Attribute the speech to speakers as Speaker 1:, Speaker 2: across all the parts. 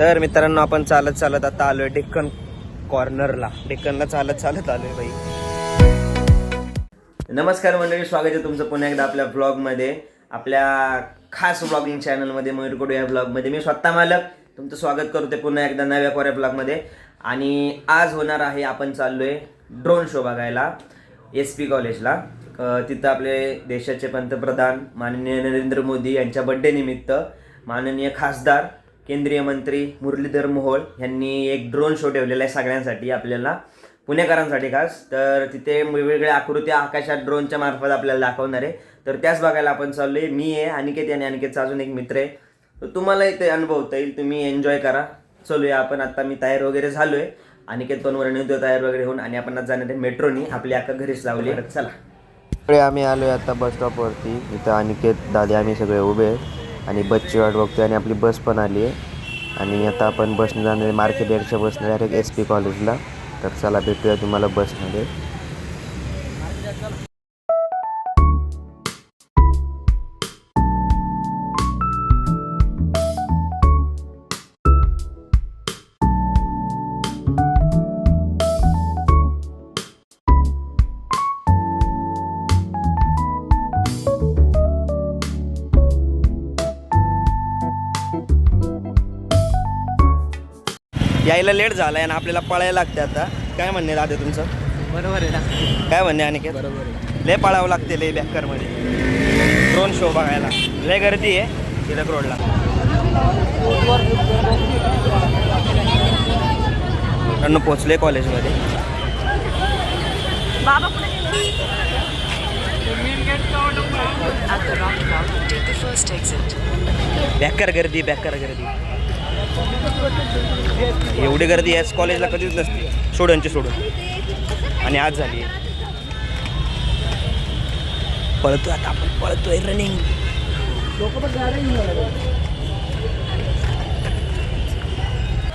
Speaker 1: तर मित्रांनो आपण चालत चालत आता आलोय डेक्कन कॉर्नरला. डेक्कनला चालत चालत आलोय बाई. नमस्कार मंडळी, स्वागत आहे तुमचं पुन्हा एकदा आपल्या ब्लॉगमध्ये, आपल्या खास ब्लॉगिंग चॅनलमध्ये मयूरकोड या ब्लॉगमध्ये. मी स्वतः मालक तुमचं स्वागत करते पुन्हा एकदा नव्या कोऱ्या ब्लॉगमध्ये. आणि आज होणार आहे, आपण चाललोय ड्रोन शो बघायला SP कॉलेजला. तिथं आपले देशाचे पंतप्रधान माननीय नरेंद्र मोदी यांच्या बड्डे निमित्त माननीय खासदार केंद्रीय मंत्री मुरलीधर मोहोळ यांनी एक ड्रोन शो ठेवलेला आहे सगळ्यांसाठी, आपल्याला पुणेकरांसाठी खास. तर तिथे वेगवेगळ्या आकृत्या आकाशात ड्रोनच्या मार्फत आपल्याला दाखवणार आहे. तर त्याच बघायला आपण चाललोय. मी आहे, अनिकेत आणि अनिकेतचा अजून एक मित्र आहे. तर तुम्हाला इथे अनुभवता येईल, तुम्ही एन्जॉय करा. चलूया आपण. आता मी तयार वगैरे झालोय, अनिकेत पण वर नेतो तयार वगैरे होऊन, आणि आपण आज जाणार आहे मेट्रोनी. आपली अक्का घरीच लावली. चला, आम्ही आलोय आता बस स्टॉपवरती. इथं अनिकेत दादा आम्ही सगळे उभे आहेत आणि बसची वाट बघतोय. आणि आपली बस पण आली आहे आणि आता आपण बसने जाणार आहे मार्केट यार्डच्या बसने डायरेक्ट SP कॉलेजला. तर चला भेटूया तुम्हाला बसमध्ये. यायला लेट झालाय आणि आपल्याला पळायला लागते आता. काय म्हणणे दादा तुमचं?
Speaker 2: बरोबर आहे ना.
Speaker 1: काय म्हणणे अनिकेत?
Speaker 2: बरोबर आहे.
Speaker 1: लय पळावं लागते लय बॅकरमध्ये ड्रोन शो बघायला. लय गर्दी आहे टिळक रोडला. पोचले कॉलेजमध्ये. बॅकर गर्दी, बॅकर गर्दी. एवढी गर्दी याच कॉलेजला कधीच नसते, स्टुडंटची सोडून. आणि आज झाली. पळतोय आता आपण, पळतोय रनिंग.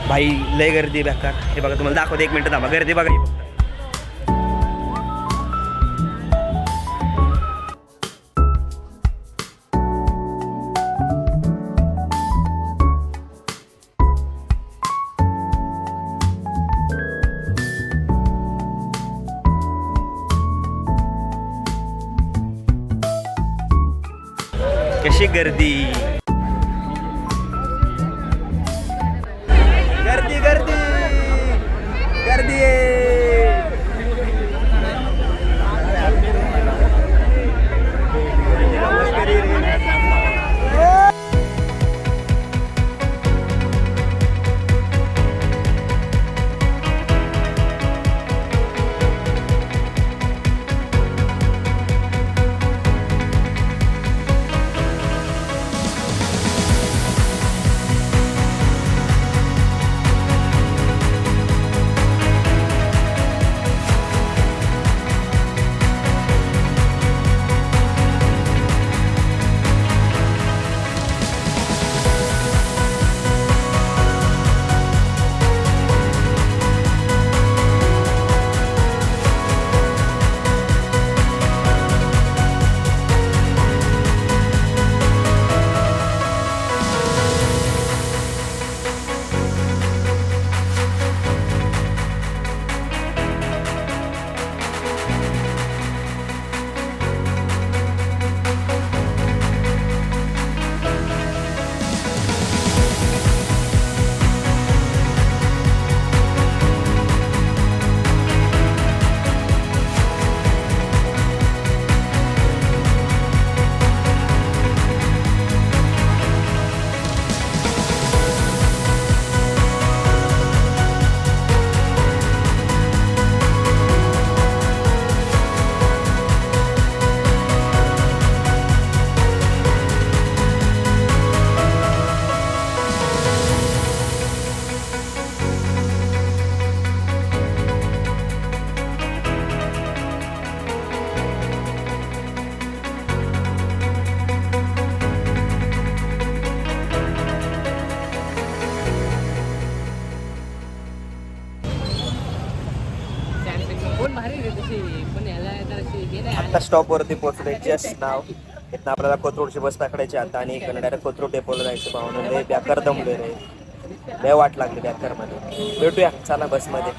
Speaker 1: भाई लय गर्दी बेकार. हे बघा तुम्हाला दाखवते, 1 मिनिट थांबा. गर्दी बघा. कशी गर्दी, गर्दी गर्दी गर्दी आहे. आता स्टॉपवरती पोहोचलोय. जस्ट नाव. इथं आपल्याला कोथरूडची बस पकडायची आता आणि इकडे डायरेक्ट कोथरूड डेपोला जायचं. पाहून बेकार दमले रे. लय वाट लागली बेकारमध्ये. भेटूया चला बसमध्ये.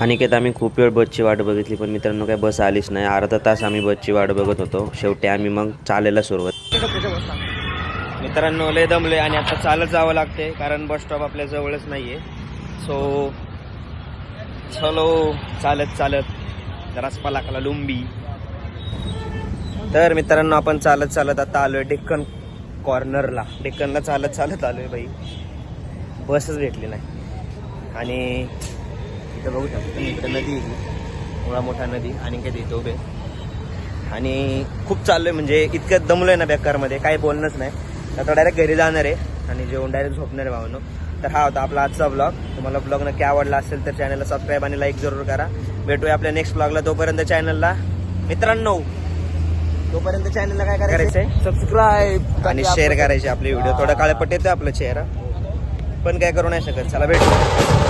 Speaker 1: अनिकेत आम्ही खूप वेळ बसची वाट बघितली पण मित्रांनो काय बस आलीच नाही. अर्धा तास आम्ही बसची वाट बघत होतो. शेवटी आम्ही मग चालायला सुरुवात. मित्रांनो लय दमले आणि आता चालत जावं लागते कारण बस स्टॉप आपल्या जवळच नाहीये. सो चलो चालत चालत रस्पा लागला लुंबी. तर मित्रांनो आपण चालत चालत आता आलोय डेक्कन कॉर्नरला. डेक्कनला चालत चालत आलोय बाई. बसच भेटली नाही. आणि इथं बघू शकतो इकडे नदी आहे, एवढा मोठा नदी. आणि काय तिथे उभे आणि खूप चाललोय म्हणजे इतकं दमलोय ना बेकारमध्ये काही बोलणंच नाही. आता डायरेक्ट घरी जाणार आहे आणि जेवण डायरेक्ट झोपणार आहे भावांनो. तर हा होता आपला आजचा ब्लॉग. तुम्हाला ब्लॉग नक्की आवडला असेल तर चॅनलला सबस्क्राईब आणि लाईक जरूर करा. भेटूया आपल्या नेक्स्ट ब्लॉगला. तोपर्यंत चॅनलला मित्रांनो तोपर्यंत चॅनलला काय करायचंय
Speaker 2: सबस्क्राईब
Speaker 1: आणि शेअर करायचे आपले व्हिडिओ. थोडं काळपट येतं आपलं चेहरा पण काय करू नाही शकत. चला भेटू.